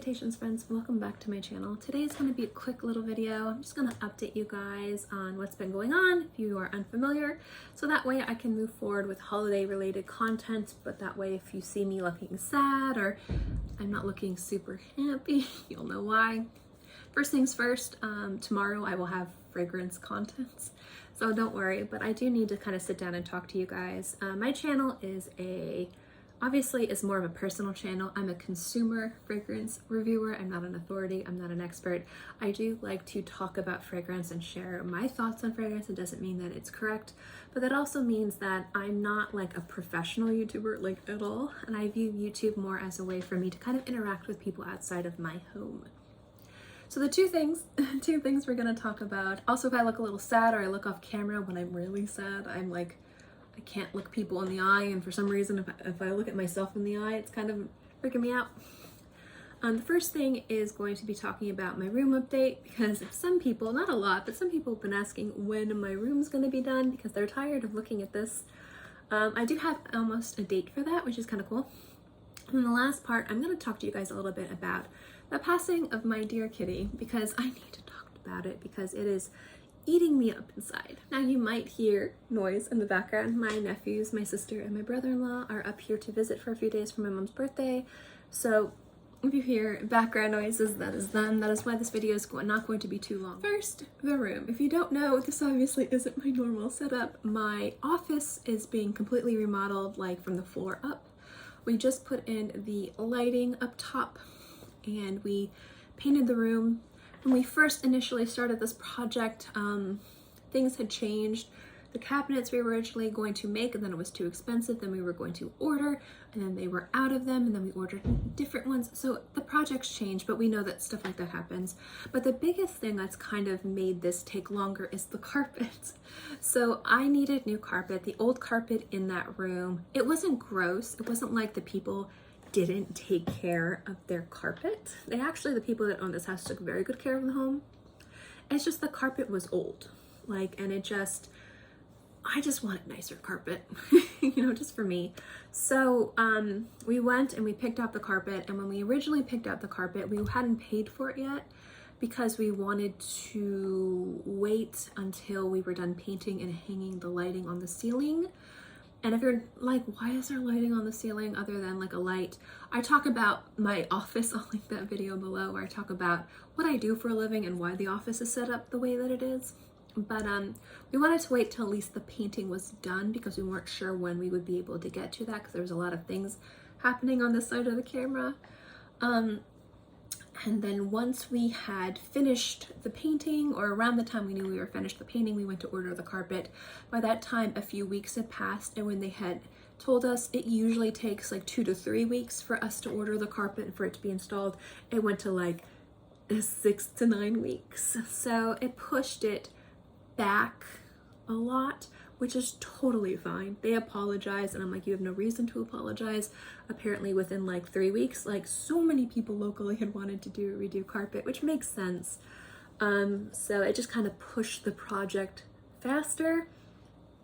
Salutations friends, welcome back to my channel. Today is going to be a quick little video. I'm just going to update you guys on what's been going on if you are unfamiliar, so that way I can move forward with holiday related content, but that way if you see me looking sad or I'm not looking super happy, you'll know why. First things first, tomorrow I will have fragrance content, so don't worry, but I do need to kind of sit down and talk to you guys. My channel is obviously it's more of a personal channel. I'm a consumer fragrance reviewer. I'm not an authority. I'm not an expert. I do like to talk about fragrance and share my thoughts on fragrance. It doesn't mean that it's correct, but that also means that I'm not like a professional YouTuber like at all. And I view YouTube more as a way for me to kind of interact with people outside of my home. So the two things we're gonna talk about. Also, if I look a little sad or I look off camera when I'm really sad, I'm like, I can't look people in the eye, and for some reason if I look at myself in the eye, it's kind of freaking me out. The first thing is going to be talking about my room update, because some people, not a lot, but some people have been asking when my room's going to be done because they're tired of looking at this. I do have almost a date for that, which is kind of cool. And then the last part, I'm going to talk to you guys a little bit about the passing of my dear kitty, because I need to talk about it because it is eating me up inside. Now you might hear noise in the background. My nephews, my sister, and my brother-in-law are up here to visit for a few days for my mom's birthday. So if you hear background noises, that is them. That is why this video is not going to be too long. First, the room. If you don't know, this obviously isn't my normal setup. My office is being completely remodeled, like from the floor up. We just put in the lighting up top and we painted the room. When we first initially started this project, things had changed. The cabinets we were originally going to make, and then it was too expensive, then we were going to order, and then they were out of them, and then we ordered different ones. So the projects changed, but we know that stuff like that happens. But the biggest thing that's kind of made this take longer is the carpet. So I needed new carpet. The old carpet in that room, it wasn't gross. It wasn't like the people didn't take care of their carpet. The people that own this house took very good care of the home. It's just the carpet was old, and I just wanted nicer carpet, just for me. So we went and we picked out the carpet, and when we originally picked out the carpet, we hadn't paid for it yet because we wanted to wait until we were done painting and hanging the lighting on the ceiling. And if you're like, why is there lighting on the ceiling other than like a light? I talk about my office, I'll link that video below, where I talk about what I do for a living and why the office is set up the way that it is. But we wanted to wait till at least the painting was done because we weren't sure when we would be able to get to that, because there was a lot of things happening on this side of the camera. And then once we had finished the painting, or around the time we knew we were finished the painting, we went to order the carpet. By that time, a few weeks had passed, and when they had told us it usually takes like 2 to 3 weeks for us to order the carpet and for it to be installed, it went to like 6 to 9 weeks. So it pushed it back a lot, which is totally fine. They apologized, and I'm like, you have no reason to apologize. Apparently within like 3 weeks, like so many people locally had wanted to redo carpet, which makes sense. So it just kind of pushed the project faster,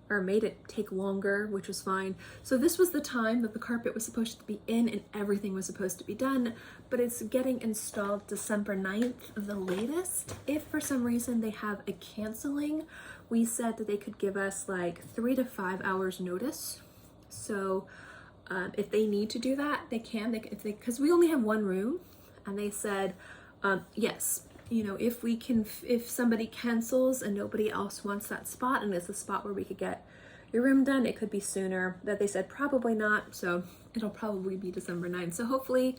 or made it take longer, which was fine. So this was the time that the carpet was supposed to be in and everything was supposed to be done, but it's getting installed December 9th, the latest. If for some reason they have a canceling, we said that they could give us like 3 to 5 hours notice. So if they need to do that, they can, because we only have one room, and they said, yes, if somebody cancels and nobody else wants that spot and it's a spot where we could get your room done, it could be sooner. That they said probably not, so it'll probably be December 9th. So hopefully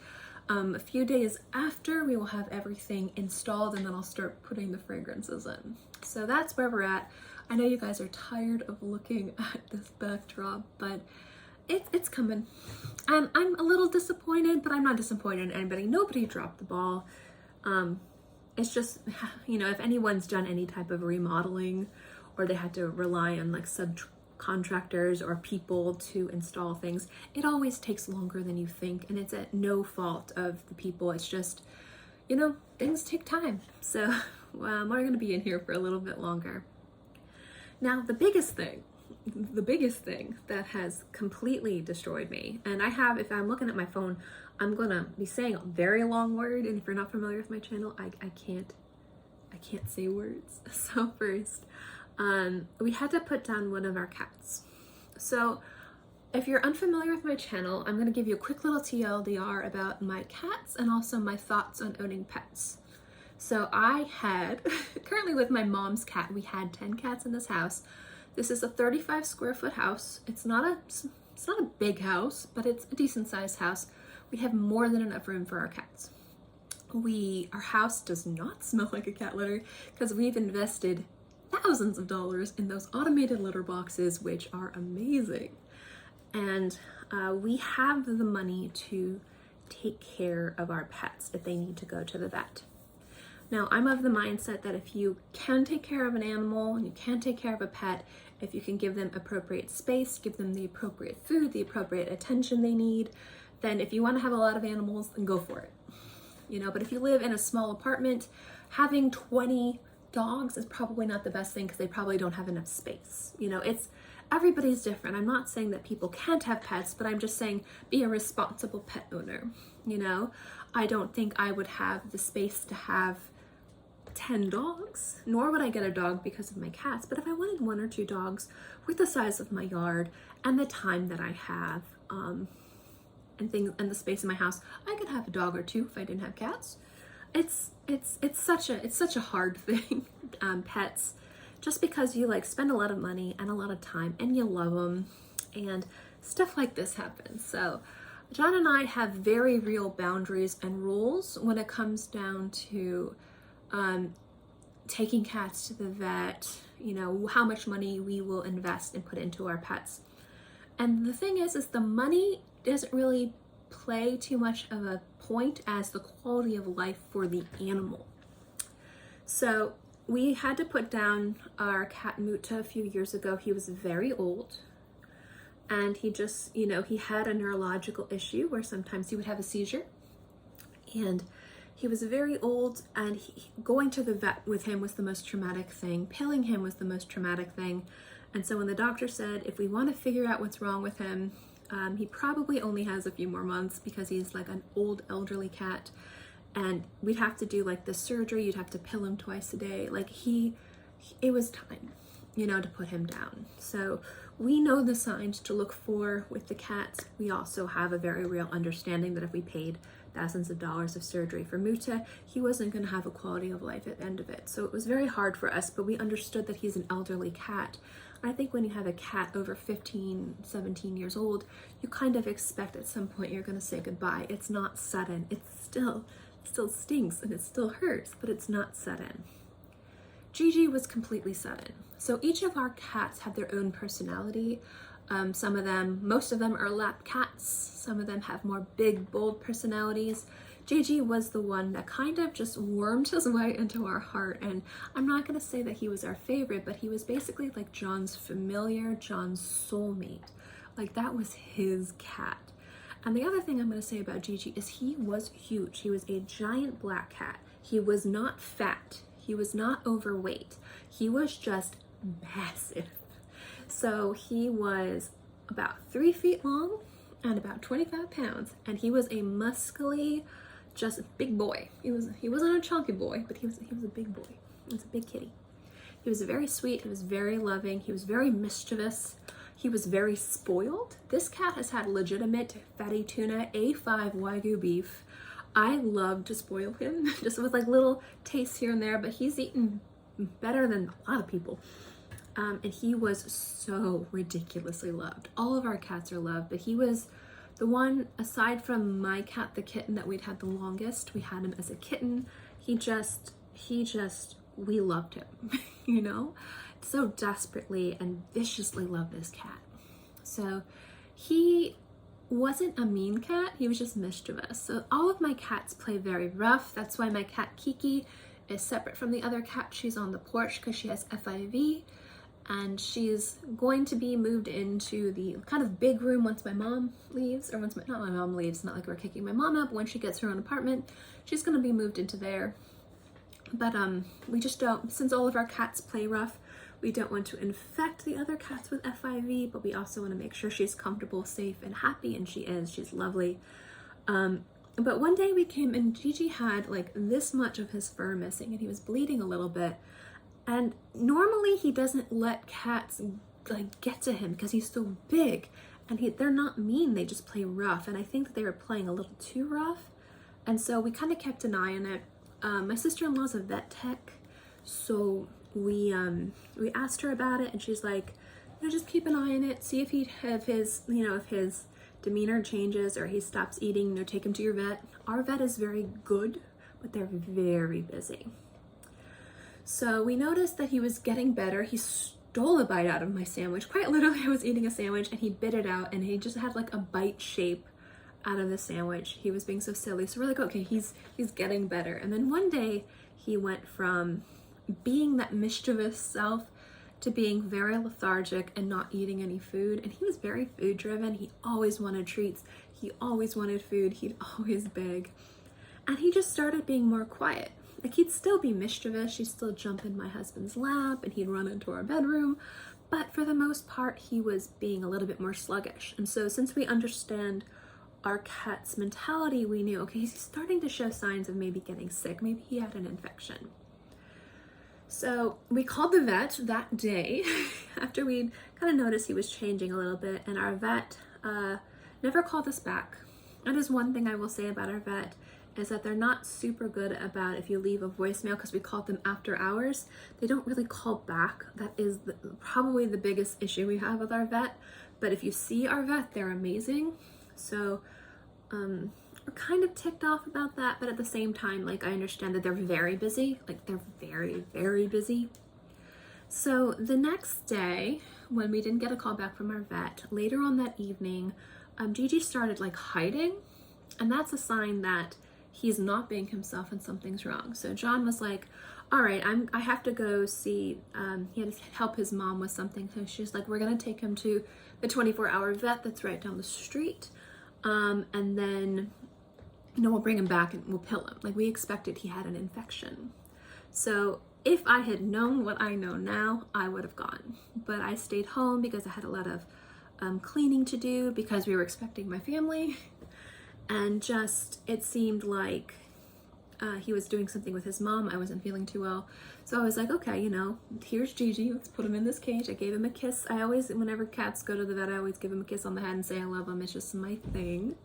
a few days after, we will have everything installed, and then I'll start putting the fragrances in. So that's where we're at. I know you guys are tired of looking at this backdrop, but it's coming. I'm a little disappointed, but I'm not disappointed in anybody. Nobody dropped the ball. It's just, if anyone's done any type of remodeling, or they had to rely on like subcontractors or people to install things, it always takes longer than you think, and it's at no fault of the people. It's just, things take time. So we're going to be in here for a little bit longer. Now, the biggest thing the biggest thing that has completely destroyed me, and if I'm looking at my phone, I'm gonna be saying a very long word, and if you're not familiar with my channel, I can't say words. So first, we had to put down one of our cats. So if you're unfamiliar with my channel, I'm gonna give you a quick little TLDR about my cats and also my thoughts on owning pets. So I had, currently with my mom's cat, we had 10 cats in this house. This is a 35 square foot house. It's not a big house, but it's a decent sized house. We have more than enough room for our cats. Our house does not smell like a cat litter because we've invested thousands of dollars in those automated litter boxes, which are amazing. And we have the money to take care of our pets if they need to go to the vet. Now, I'm of the mindset that if you can take care of an animal and you can take care of a pet, if you can give them appropriate space, give them the appropriate food, the appropriate attention they need, then if you want to have a lot of animals, then go for it. But if you live in a small apartment, having 20 dogs is probably not the best thing because they probably don't have enough space. Everybody's different. I'm not saying that people can't have pets, but I'm just saying be a responsible pet owner. I don't think I would have the space to have 10 dogs, nor would I get a dog because of my cats. But if I wanted 1 or 2 dogs with the size of my yard and the time that I have, and the space in my house, I could have a dog or 2 if I didn't have cats. It's such a hard thing, pets, just because you spend a lot of money and a lot of time and you love them, and stuff like this happens. So John and I have very real boundaries and rules when it comes down to taking cats to the vet, how much money we will invest and put into our pets. And the thing is the money doesn't really play too much of a point as the quality of life for the animal. So we had to put down our cat Muta a few years ago. He was very old, and he just, he had a neurological issue where sometimes he would have a seizure, and he was very old, and going to the vet with him was the most traumatic thing. Pilling him was the most traumatic thing. And so when the doctor said, if we want to figure out what's wrong with him, he probably only has a few more months because he's like an old elderly cat, and we'd have to do the surgery. You'd have to pill him twice a day. It was time, to put him down. So we know the signs to look for with the cats. We also have a very real understanding that if we paid thousands of dollars of surgery for Muta, he wasn't going to have a quality of life at the end of it. So it was very hard for us, but we understood that he's an elderly cat. I think when you have a cat over 15, 17 years old, you kind of expect at some point you're going to say goodbye. It's not sudden. It still stinks and it still hurts, but it's not sudden. Gigi was completely sudden. So each of our cats have their own personality. Most of them are lap cats. Some of them have more big, bold personalities. Gigi was the one that kind of just wormed his way into our heart, and I'm not going to say that he was our favorite, but he was basically like John's familiar, John's soulmate. That was his cat. And the other thing I'm going to say about Gigi is he was huge. He was a giant black cat. He was not fat. He was not overweight. He was just massive. So he was about 3 feet long and about 25 pounds, and he was a muscly, just big boy. He wasn't a chunky boy, but he was a big boy. He was a big kitty. He was very sweet. He was very loving. He was very mischievous. He was very spoiled. This cat has had legitimate fatty tuna A5 Wagyu beef. I love to spoil him, just with little tastes here and there, but he's eaten better than a lot of people. And he was so ridiculously loved. All of our cats are loved, but he was the one, aside from my cat, the kitten, that we'd had the longest. We had him as a kitten. We loved him, so desperately and viciously loved this cat. So he wasn't a mean cat, he was just mischievous. So all of my cats play very rough. That's why my cat Kiki is separate from the other cat. She's on the porch because she has FIV, and she's going to be moved into the kind of big room once my mom leaves, or not my mom leaves, not like we're kicking my mom out, but when she gets her own apartment, she's going to be moved into there. But we just don't, since all of our cats play rough, We don't want to infect the other cats with FIV, but we also want to make sure she's comfortable, safe, and happy, and she is. She's lovely. But one day we came and Gigi had like this much of his fur missing, and he was bleeding a little bit. And normally he doesn't let cats like get to him because he's so big, and they're not mean, they just play rough. And I think that they were playing a little too rough, and so we kind of kept an eye on it. My sister-in-law's a vet tech, so we asked her about it, and she's like, you know, just keep an eye on it, see if if his demeanor changes or he stops eating, you know, take him to your vet. Our vet is very good, but they're very busy. So we noticed that he was getting better. He stole a bite out of my sandwich. Quite literally, I was eating a sandwich and he bit it out, and he just had like a bite shape out of the sandwich. He was being so silly. So we're like, okay, he's getting better. And then one day he went from being that mischievous self to being very lethargic and not eating any food. And he was very food driven. He always wanted treats. He always wanted food. He'd always beg. And he just started being more quiet. Like, he'd still be mischievous. She'd still jump in my husband's lap and he'd run into our bedroom. But for the most part, he was being a little bit more sluggish. And so since we understand our cat's mentality, we knew, okay, he's starting to show signs of maybe getting sick. Maybe he had an infection. So we called the vet that day after we'd kind of noticed he was changing a little bit, and our vet never called us back. That is one thing I will say about our vet, is that they're not super good about if you leave a voicemail, because we called them after hours. They don't really call back. That is probably the biggest issue we have with our vet. But if you see our vet, they're amazing. So we're kind of ticked off about that, but at the same time, like, I understand that they're very busy. Like, they're very, very busy. So the next day, when we didn't get a call back from our vet, later on that evening, Gigi started like hiding, and that's a sign that he's not being himself and something's wrong. So John was like, all right, I have to go see, he had to help his mom with something. So she's like, we're gonna take him to the 24-hour vet that's right down the street. And then, you know, we'll bring him back and we'll pill him. Like, we expected he had an infection. So if I had known what I know now, I would have gone. But I stayed home because I had a lot of cleaning to do, because we were expecting my family. And just, it seemed like he was doing something with his mom. I wasn't feeling too well. So I was like, okay, you know, here's Gigi. Let's put him in this cage. I gave him a kiss. I always, whenever cats go to the vet, I always give him a kiss on the head and say I love him. It's just my thing.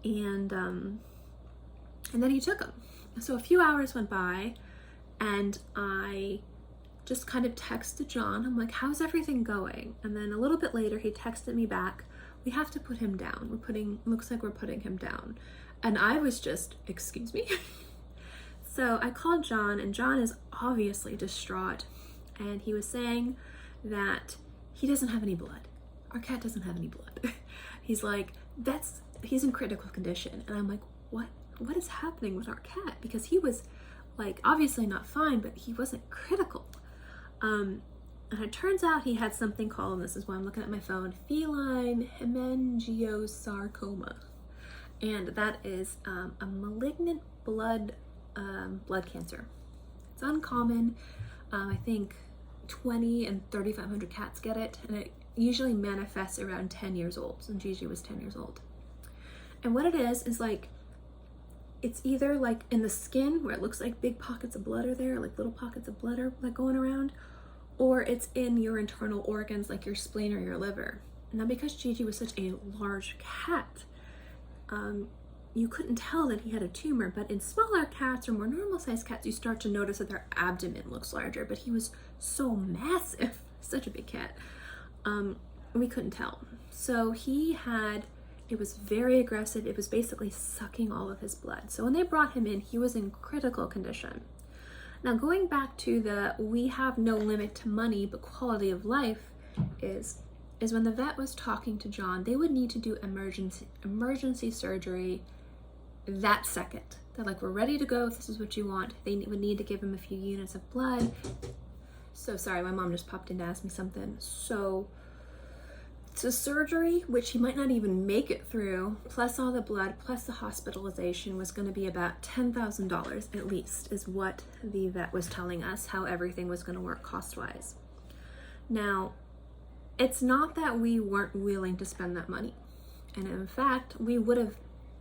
And then he took him. So a few hours went by, and I just kind of texted John. I'm like, how's everything going? And then a little bit later, he texted me back, we have to put him down. Looks like we're putting him down. And I was just, excuse me? So I called John, and John is obviously distraught. And he was saying that he doesn't have any blood. Our cat doesn't have any blood. He's like, he's in critical condition. And I'm like, what is happening with our cat? Because he was like, obviously not fine, but he wasn't critical. And it turns out he had something called, and this is why I'm looking at my phone, feline hemangiosarcoma. And that is a malignant blood cancer. It's uncommon. I think 20 and 3,500 cats get it, and it usually manifests around 10 years old. And Gigi was 10 years old. And what it is like, it's either like in the skin where it looks like big pockets of blood are there, like little pockets of blood are like going around, or it's in your internal organs like your spleen or your liver. Now, because Gigi was such a large cat, you couldn't tell that he had a tumor, but in smaller cats or more normal sized cats, you start to notice that their abdomen looks larger, but he was so massive, such a big cat, we couldn't tell. So it was very aggressive. It was basically sucking all of his blood. So when they brought him in, he was in critical condition. Now, going back to we have no limit to money, but quality of life is when the vet was talking to John, they would need to do emergency surgery that second. They're like, we're ready to go if this is what you want. They would need to give him a few units of blood. So sorry, my mom just popped in to ask me something. So the surgery, which he might not even make it through, plus all the blood, plus the hospitalization, was going to be about $10,000 at least, is what the vet was telling us, how everything was going to work cost-wise. Now, it's not that we weren't willing to spend that money. And in fact, we would have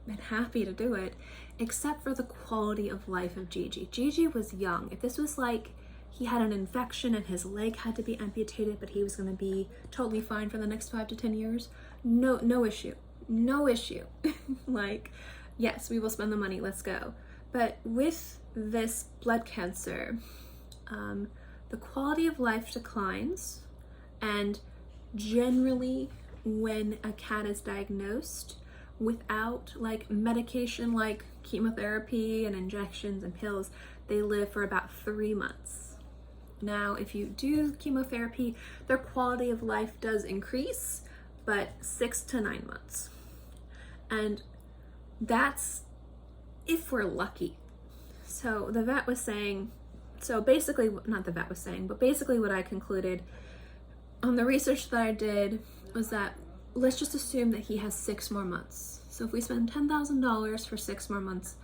been happy to do it, except for the quality of life of Gigi. Gigi was young. If this was like he had an infection and his leg had to be amputated, but he was going to be totally fine for the next 5 to 10 years, no issue. No issue. Like, yes, we will spend the money, let's go. But with this blood cancer, the quality of life declines, and generally when a cat is diagnosed without like medication like chemotherapy and injections and pills, they live for about 3 months. Now, if you do chemotherapy, their quality of life does increase, but 6 to 9 months. And that's if we're lucky. So the vet was saying, so basically, not the vet was saying, but basically what I concluded on the research that I did was that let's just assume that he has 6 more months. So if we spend $10,000 for 6 more months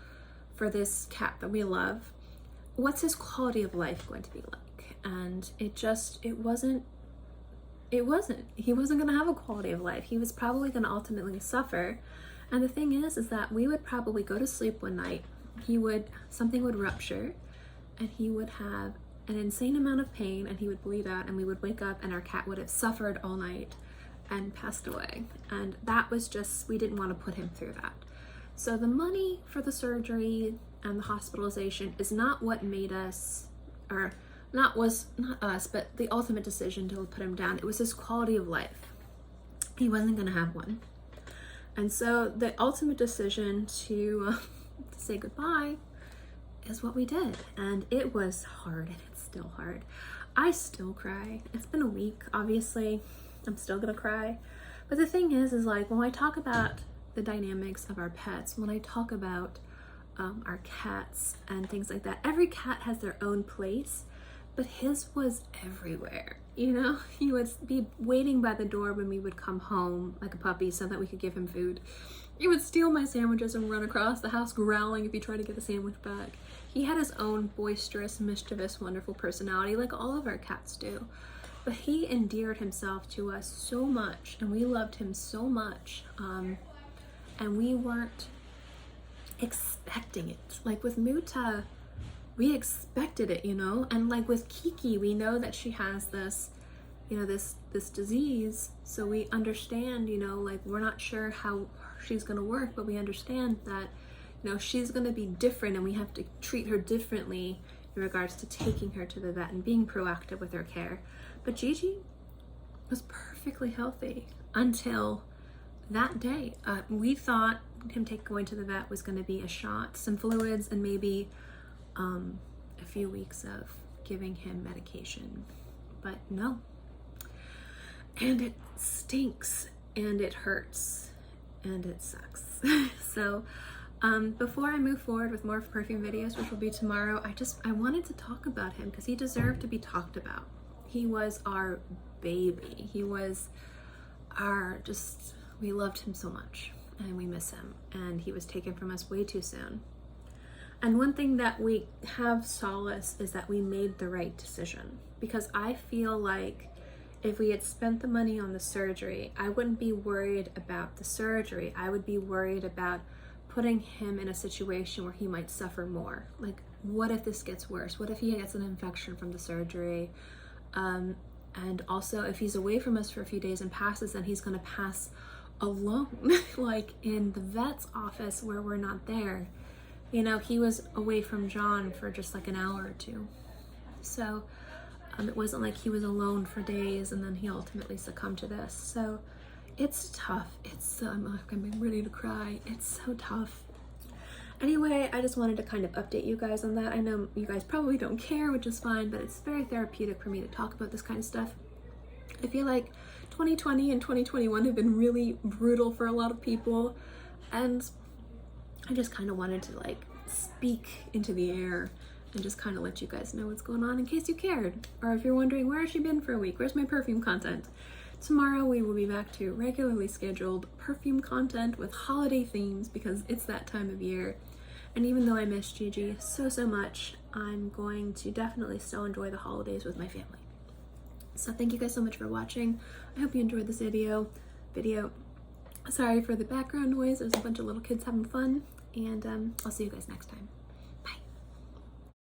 for this cat that we love, what's his quality of life going to be like? And he wasn't gonna have a quality of life. He was probably gonna ultimately suffer. And the thing is that we would probably go to sleep one night, something would rupture, and he would have an insane amount of pain, and he would bleed out, and we would wake up and our cat would have suffered all night and passed away. And that was just, we didn't want to put him through that. So the money for the surgery and the hospitalization is not what made us, or not us, but the ultimate decision to put him down. It was his quality of life. He wasn't gonna have one. And so the ultimate decision to say goodbye is what we did. And it was hard, and it's still hard. I still cry. It's been a week, obviously. I'm still gonna cry. But the thing is like, when I talk about the dynamics of our pets, when I talk about our cats and things like that, every cat has their own place, but his was everywhere. You know, he would be waiting by the door when we would come home like a puppy so that we could give him food. He would steal my sandwiches and run across the house growling if he tried to get a sandwich back. He had his own boisterous, mischievous, wonderful personality like all of our cats do. But he endeared himself to us so much, and we loved him so much, and we weren't expecting it. Like with Muta, we expected it, you know, and like with Kiki, we know that she has this, you know, this disease, so we understand, you know, like we're not sure how she's gonna work, but we understand that, you know, she's gonna be different, and we have to treat her differently in regards to taking her to the vet and being proactive with her care. But Gigi was perfectly healthy until that day. We thought him going to the vet was going to be a shot, some fluids, and maybe a few weeks of giving him medication. But no. And it stinks, and it hurts, and it sucks. So before I move forward with more perfume videos, which will be tomorrow, I wanted to talk about him because he deserved to be talked about. He was our baby. He was we loved him so much, and we miss him, and he was taken from us way too soon. And one thing that we have solace is that we made the right decision, because I feel like if we had spent the money on the surgery, I wouldn't be worried about the surgery. I would be worried about putting him in a situation where he might suffer more. Like, what if this gets worse? What if he gets an infection from the surgery? And also, if he's away from us for a few days and passes, then he's gonna pass alone, like in the vet's office where we're not there. You know, he was away from John for just like an hour or two. So it wasn't like he was alone for days and then he ultimately succumbed to this. So it's tough. I'm ready to cry. It's so tough. Anyway, I just wanted to kind of update you guys on that. I know you guys probably don't care, which is fine, but it's very therapeutic for me to talk about this kind of stuff. I feel like 2020 and 2021 have been really brutal for a lot of people, and I just kind of wanted to like speak into the air and just kind of let you guys know what's going on in case you cared. Or if you're wondering, where has she been for a week? Where's my perfume content? Tomorrow we will be back to regularly scheduled perfume content with holiday themes because it's that time of year. And even though I miss Gigi so much, I'm going to definitely still enjoy the holidays with my family. So thank you guys so much for watching. I hope you enjoyed this video. Sorry for the background noise. There's a bunch of little kids having fun, and I'll see you guys next time.